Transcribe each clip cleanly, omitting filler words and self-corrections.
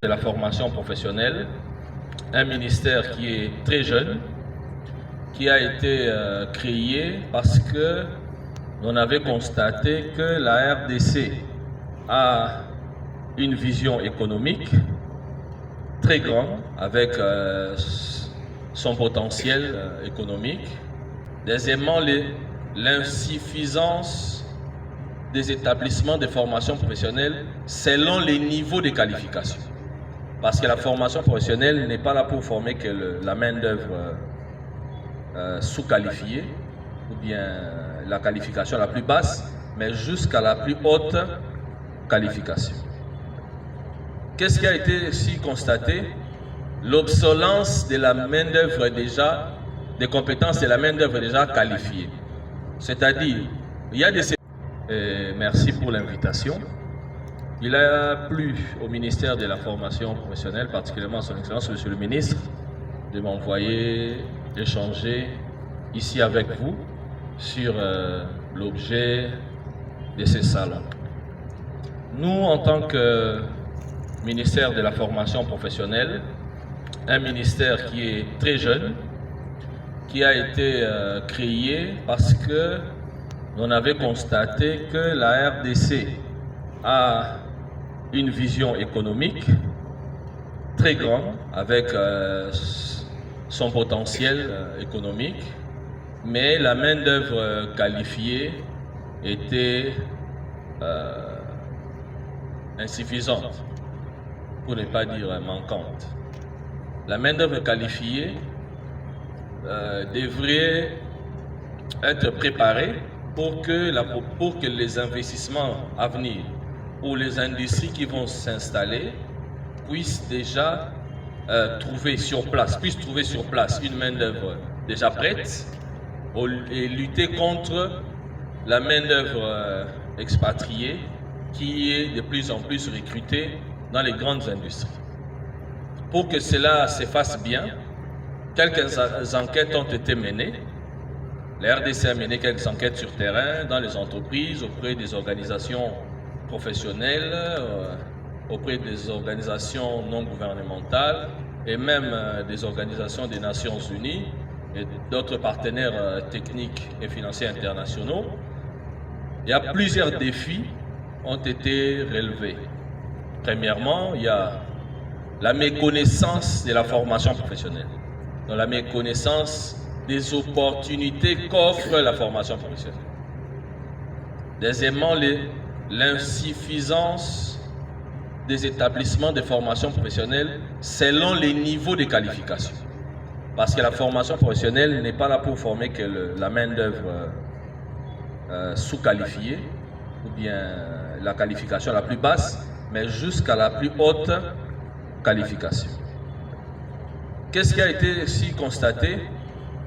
de la formation professionnelle, un ministère qui est très jeune, qui a été créé parce que on avait constaté que la RDC a une vision économique très grande avec son potentiel économique. Deuxièmement, l'insuffisance des établissements de formation professionnelle selon les niveaux de qualification. Parce que la formation professionnelle n'est pas là pour former que la main-d'œuvre sous-qualifiée ou bien la qualification la plus basse, mais jusqu'à la plus haute qualification. Qu'est-ce qui a été aussi constaté? L'obsolescence de la main-d'œuvre déjà, des compétences de la main-d'œuvre déjà qualifiée. C'est-à-dire, il y a des... merci pour l'invitation. Il a plu au ministère de la formation professionnelle, particulièrement à son Excellence, Monsieur le Ministre, de m'envoyer échanger ici avec vous sur l'objet de ces salons. Nous, en tant que ministère de la formation professionnelle, un ministère qui est très jeune, qui a été créé parce que on avait constaté que la RDC a une vision économique très grande avec son potentiel économique, mais la main-d'œuvre qualifiée était insuffisante, pour ne pas dire manquante. La main-d'œuvre qualifiée devrait être préparée pour que les investissements à venir ou les industries qui vont s'installer puissent déjà trouver sur place une main-d'œuvre déjà prête et lutter contre la main-d'œuvre expatriée qui est de plus en plus recrutée dans les grandes industries. Pour que cela se fasse bien, quelques enquêtes ont été menées. La RDC a mené quelques enquêtes sur terrain, dans les entreprises, auprès des organisations professionnelles, auprès des organisations non gouvernementales et même des organisations des Nations Unies et d'autres partenaires techniques et financiers internationaux. Il y a plusieurs défis ont été relevés. Premièrement, il y a la méconnaissance de la formation professionnelle, donc la méconnaissance des opportunités qu'offre la formation professionnelle. Deuxièmement, l'insuffisance des établissements de formation professionnelle selon les niveaux de qualification. Parce que la formation professionnelle n'est pas là pour former que la main-d'œuvre sous-qualifiée ou bien la qualification la plus basse, mais jusqu'à la plus haute qualification. Qu'est-ce qui a été aussi constaté?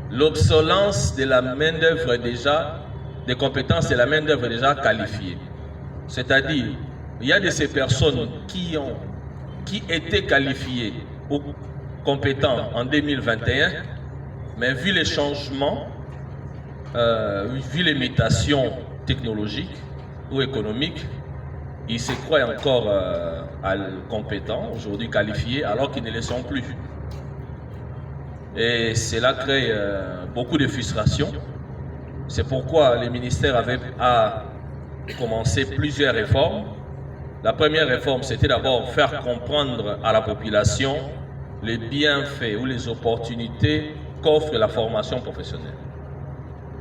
L'obsolescence de la main-d'œuvre déjà, des compétences de la main-d'œuvre déjà qualifiée. C'est-à-dire, il y a de ces personnes qui étaient qualifiées ou compétentes en 2021, mais vu les changements, vu les mutations technologiques ou économiques, ils se croient encore compétents, aujourd'hui qualifiés, alors qu'ils ne le sont plus. Et cela crée beaucoup de frustration. C'est pourquoi le ministère a commencé plusieurs réformes. La première réforme, c'était d'abord faire comprendre à la population les bienfaits ou les opportunités qu'offre la formation professionnelle.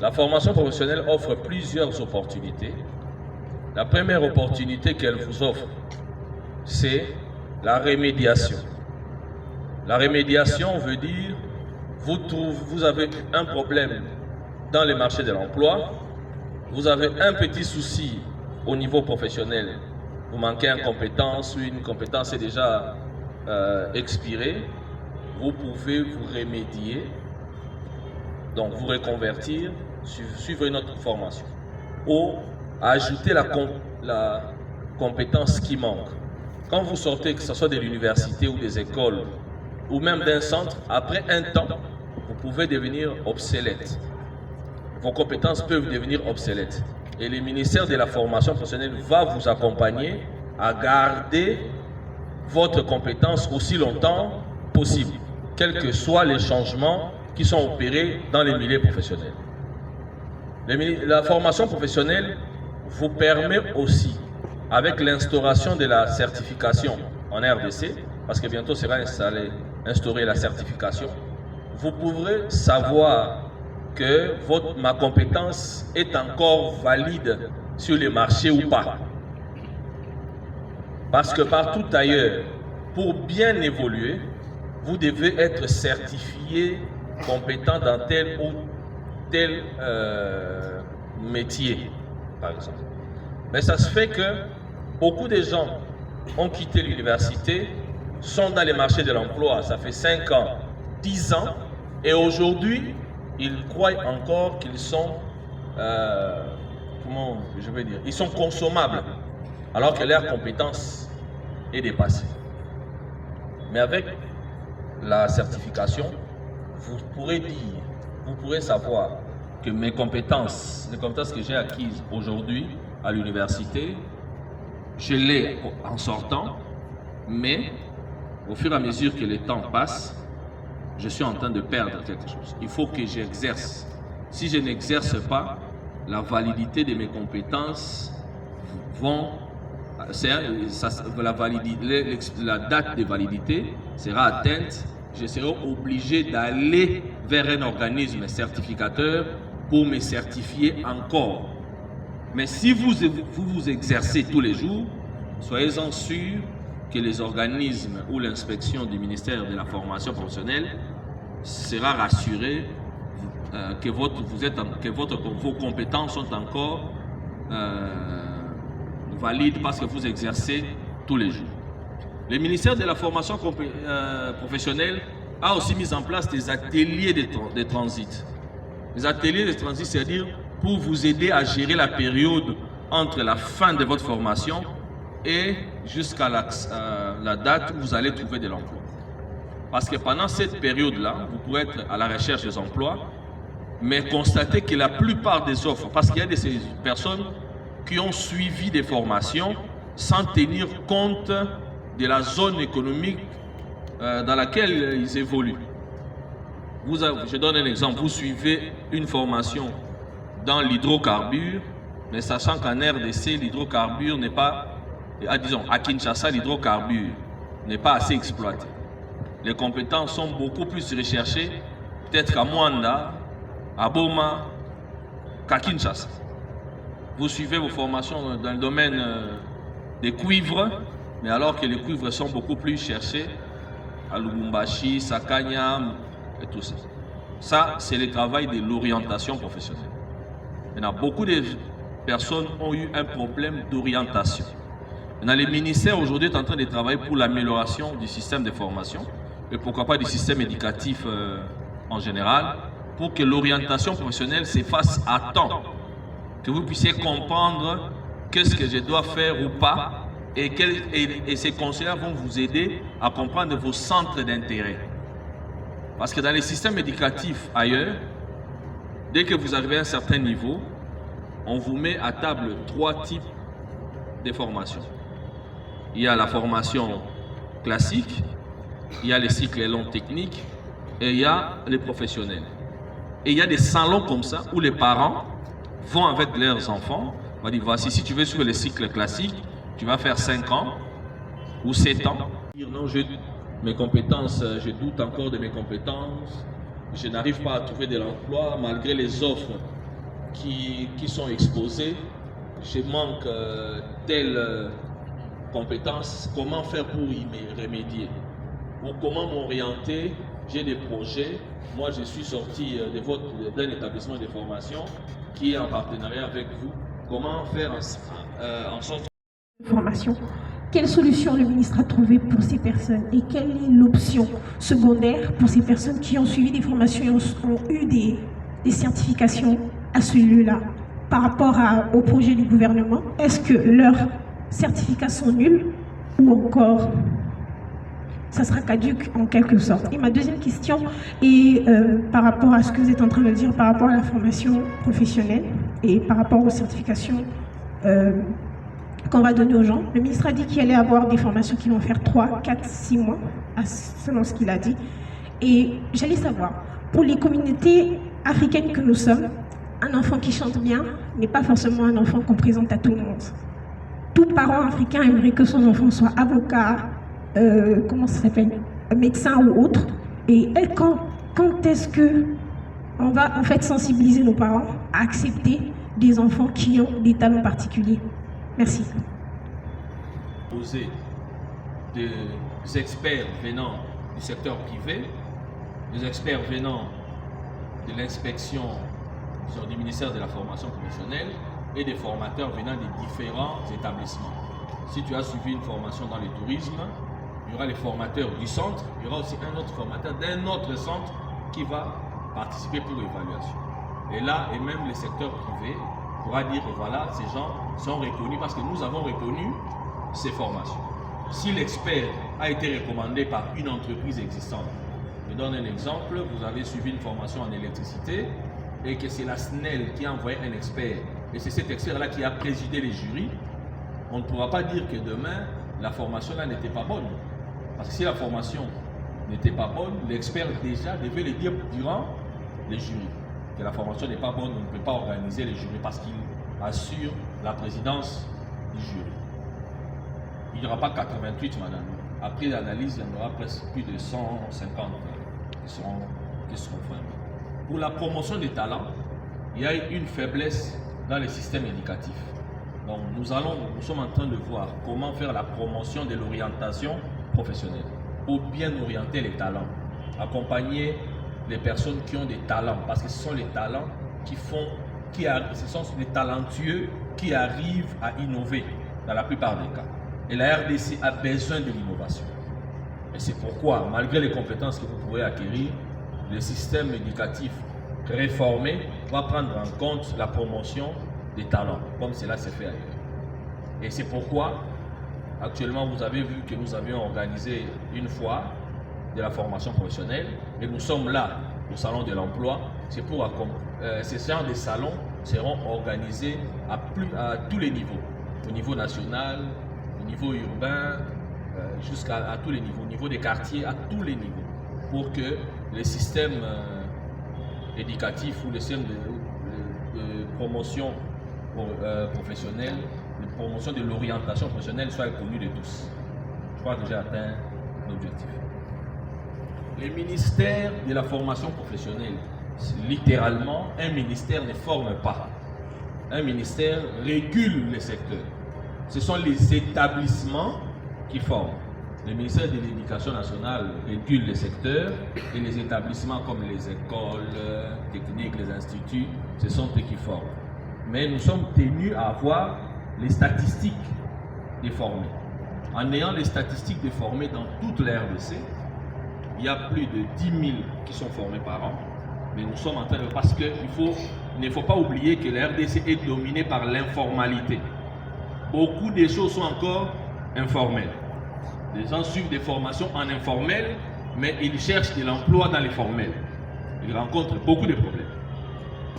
La formation professionnelle offre plusieurs opportunités. La première opportunité qu'elle vous offre, c'est la rémédiation. La rémédiation veut dire vous avez un problème dans le marché de l'emploi, vous avez un petit souci au niveau professionnel, vous manquez une compétence ou une compétence est déjà expirée, vous pouvez vous remédier, donc vous reconvertir, suivre une autre formation ou ajouter la compétence qui manque. Quand vous sortez, que ce soit de l'université ou des écoles ou même d'un centre, après un temps, vous pouvez devenir obsolète. Vos compétences peuvent devenir obsolètes. Et le ministère de la formation professionnelle va vous accompagner à garder votre compétence aussi longtemps possible, quels que soient les changements qui sont opérés dans les milieux professionnels. La formation professionnelle vous permet aussi, avec l'instauration de la certification en RDC, parce que bientôt sera instaurée la certification, vous pourrez savoir que ma compétence est encore valide sur les marchés ou pas. Parce que partout ailleurs, pour bien évoluer, vous devez être certifié compétent dans tel ou tel métier, par exemple. Mais ça se fait que beaucoup de gens ont quitté l'université, sont dans les marchés de l'emploi, ça fait 5 ans, 10 ans, et aujourd'hui, ils croient encore qu'ils sont, comment je vais dire, ils sont consommables, alors que leur compétence est dépassée. Mais avec la certification, vous pourrez dire, vous pourrez savoir que mes compétences, les compétences que j'ai acquises aujourd'hui à l'université, je l'ai en sortant, mais au fur et à mesure que le temps passe, je suis en train de perdre quelque chose. Il faut que j'exerce. Si je n'exerce pas, la validité de mes compétences la date de validité sera atteinte. Je serai obligé d'aller vers un organisme certificateur pour me certifier encore. Mais si vous exercez tous les jours, soyez-en sûrs que les organismes ou l'inspection du ministère de la formation professionnelle sera rassuré que vos compétences sont encore valides parce que vous exercez tous les jours. Le ministère de la formation professionnelle a aussi mis en place des ateliers de transit. Les ateliers de transit, c'est-à-dire pour vous aider à gérer la période entre la fin de votre formation et jusqu'à la date où vous allez trouver de l'emploi. Parce que pendant cette période-là, vous pourrez être à la recherche des emplois, mais constatez que la plupart des offres, parce qu'il y a des personnes qui ont suivi des formations sans tenir compte de la zone économique dans laquelle ils évoluent. Je donne un exemple, vous suivez une formation dans l'hydrocarbure, mais sachant qu'en RDC, l'hydrocarbure n'est pas, disons, à Kinshasa, l'hydrocarbure n'est pas assez exploité. Les compétences sont beaucoup plus recherchées, peut-être qu'à Mwanda, à Boma, qu'à Kinshasa. Vous suivez vos formations dans le domaine des cuivres, mais alors que les cuivres sont beaucoup plus cherchés à Lubumbashi, Sakanya et tout ça. Ça, c'est le travail de l'orientation professionnelle. Maintenant, beaucoup de personnes ont eu un problème d'orientation. Maintenant, le ministère aujourd'hui est en train de travailler pour l'amélioration du système de formation et pourquoi pas du système éducatif en général, pour que l'orientation professionnelle se fasse à temps, que vous puissiez comprendre qu'est-ce que je dois faire ou pas, et ces conseillers vont vous aider à comprendre vos centres d'intérêt. Parce que dans les systèmes éducatifs ailleurs, dès que vous arrivez à un certain niveau, on vous met à table 3 types de formations. Il y a la formation classique, il y a les cycles longs techniques et il y a les professionnels. Et il y a des salons comme ça où les parents vont avec leurs enfants, on va dire voici, si tu veux suivre les cycles classiques, tu vas faire 5 ans ou 7 ans. Non, mes compétences, je doute encore de mes compétences, je n'arrive pas à trouver de l'emploi malgré les offres qui sont exposées, je manque telle compétence, comment faire pour y remédier? Ou comment m'orienter? J'ai des projets, moi je suis sorti d'un établissement de formation qui est en partenariat avec vous, comment faire en sorte formation. Quelle solution le ministre a trouvé pour ces personnes et quelle est l'option secondaire pour ces personnes qui ont suivi des formations et ont eu des certifications à ce lieu-là par rapport au projet du gouvernement? Est-ce que leurs certificats sont nuls ou encore ça sera caduque en quelque sorte? Et ma deuxième question est par rapport à ce que vous êtes en train de dire par rapport à la formation professionnelle et par rapport aux certifications qu'on va donner aux gens. Le ministre a dit qu'il allait avoir des formations qui vont faire 3, 4, 6 mois, selon ce qu'il a dit. Et j'allais savoir, pour les communautés africaines que nous sommes, un enfant qui chante bien n'est pas forcément un enfant qu'on présente à tout le monde. Tout parent africain aimerait que son enfant soit avocat, comment ça s'appelle, médecin ou autre. Et quand est-ce que on va en fait sensibiliser nos parents à accepter des enfants qui ont des talents particuliers? Merci. Poser des experts venant du secteur privé, des experts venant de l'inspection du ministère de la formation professionnelle et des formateurs venant des différents établissements. Si tu as suivi une formation dans le tourisme, il y aura les formateurs du centre, il y aura aussi un autre formateur d'un autre centre qui va participer pour l'évaluation. Et là, et même le secteur privé pourra dire, voilà, ces gens sont reconnus parce que nous avons reconnu ces formations. Si l'expert a été recommandé par une entreprise existante, je donne un exemple, vous avez suivi une formation en électricité et que c'est la SNEL qui a envoyé un expert et c'est cet expert-là qui a présidé les jurys, on ne pourra pas dire que demain, la formation-là n'était pas bonne. Parce que si la formation n'était pas bonne, l'expert déjà devait le dire durant les jurys. Que la formation n'est pas bonne, on ne peut pas organiser les jurys parce qu'il assure la présidence du jury. Il n'y aura pas 88, madame. Après l'analyse, il y en aura presque plus de 150 qui seront formés. Pour la promotion des talents, il y a une faiblesse dans les systèmes éducatifs. Donc nous sommes en train de voir comment faire la promotion de l'orientation professionnelle pour bien orienter les talents, accompagner les personnes qui ont des talents, parce que ce sont les talents ce sont les talentueux qui arrivent à innover dans la plupart des cas. Et la RDC a besoin de l'innovation. Et c'est pourquoi, malgré les compétences que vous pourrez acquérir, le système éducatif réformé va prendre en compte la promotion des talents, comme cela s'est fait ailleurs. Et c'est pourquoi, actuellement, vous avez vu que nous avions organisé une fois de la formation professionnelle et nous sommes là au Salon de l'Emploi. C'est pour ces genres de salons seront organisés à tous les niveaux, au niveau national, au niveau urbain, jusqu'à tous les niveaux, au niveau des quartiers, à tous les niveaux, pour que les systèmes éducatifs ou les systèmes de promotion professionnelle, de promotion de l'orientation professionnelle soient connus de tous. Je crois que j'ai atteint l'objectif. Les ministères de la formation professionnelle, littéralement, un ministère ne forme pas. Un ministère régule les secteurs. Ce sont les établissements qui forment. Le ministère de l'Éducation nationale régule les secteurs et les établissements comme les écoles techniques, les instituts, ce sont eux qui forment. Mais nous sommes tenus à avoir les statistiques des formés. En ayant les statistiques des formés dans toute la RDC, il y a plus de 10 000 qui sont formés par an. Mais nous sommes en train de... Parce qu'il ne faut pas oublier que la RDC est dominée par l'informalité. Beaucoup de choses sont encore informelles. Les gens suivent des formations en informel, mais ils cherchent de l'emploi dans les formels. Ils rencontrent beaucoup de problèmes.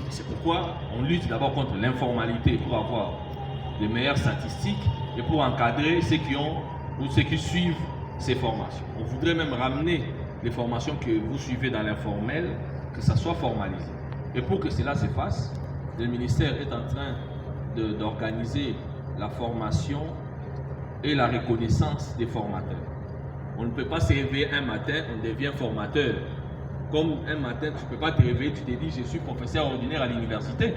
C'est pourquoi on lutte d'abord contre l'informalité pour avoir de meilleures statistiques et pour encadrer ceux qui ont ou ceux qui suivent ces formations. On voudrait même ramener les formations que vous suivez dans l'informel, que ça soit formalisé. Et pour que cela se fasse, le ministère est en train d'organiser la formation et la reconnaissance des formateurs. On ne peut pas se réveiller un matin, on devient formateur. Comme un matin, tu ne peux pas te réveiller, tu te dis je suis professeur ordinaire à l'université.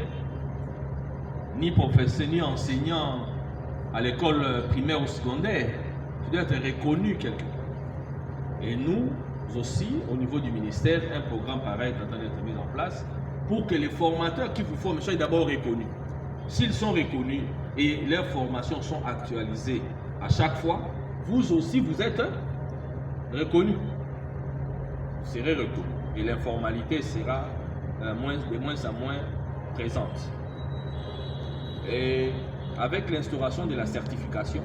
Ni professeur, ni enseignant à l'école primaire ou secondaire. Tu dois être reconnu quelque part. Et nous aussi, au niveau du ministère, un programme pareil est en train d'être mis en place pour que les formateurs qui vous forment soient d'abord reconnus. S'ils sont reconnus et leurs formations sont actualisées à chaque fois, vous aussi vous êtes reconnus. Vous serez reconnus. Et l'informalité sera de moins en moins présente. Et avec l'instauration de la certification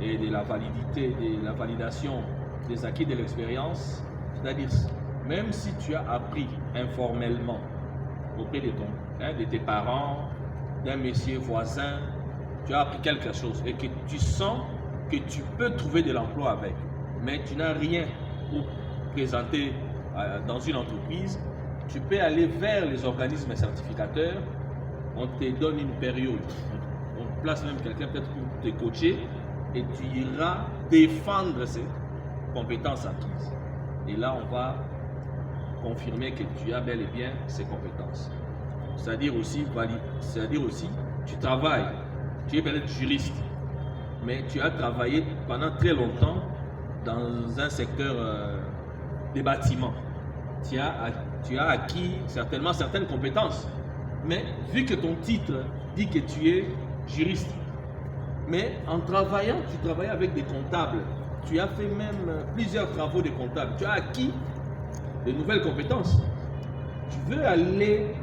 et de la validité, de la validation des acquis de l'expérience, c'est-à-dire même si tu as appris informellement auprès de tes parents, d'un monsieur voisin, tu as appris quelque chose et que tu sens que tu peux trouver de l'emploi avec, mais tu n'as rien pour présenter dans une entreprise, tu peux aller vers les organismes certificateurs, on te donne une période, on place même quelqu'un peut-être pour te coacher et tu iras défendre ces compétences acquises. Et là, on va confirmer que tu as bel et bien ces compétences. C'est-à-dire aussi, tu travailles, tu es peut-être juriste, mais tu as travaillé pendant très longtemps dans un secteur des bâtiments. Tu as acquis certainement certaines compétences, mais vu que ton titre dit que tu es juriste, mais en travaillant, tu travailles avec des comptables, tu as fait même plusieurs travaux de comptables, tu as acquis de nouvelles compétences. Tu peux aller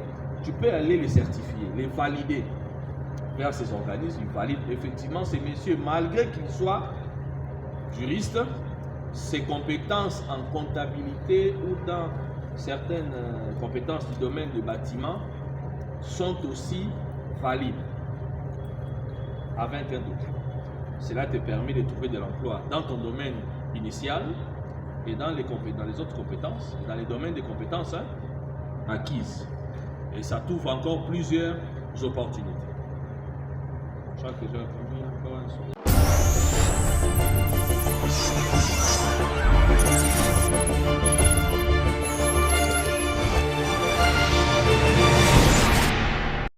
les certifier, les valider vers ces organismes. Ils valident effectivement ces messieurs, malgré qu'ils soient juristes, ces compétences en comptabilité ou dans certaines compétences du domaine du bâtiment sont aussi valides avec un doute. Cela te permet de trouver de l'emploi dans ton domaine initial et dans les autres compétences, dans les domaines de compétences acquises. Et ça t'ouvre encore plusieurs opportunités. Je crois que j'ai encore un son.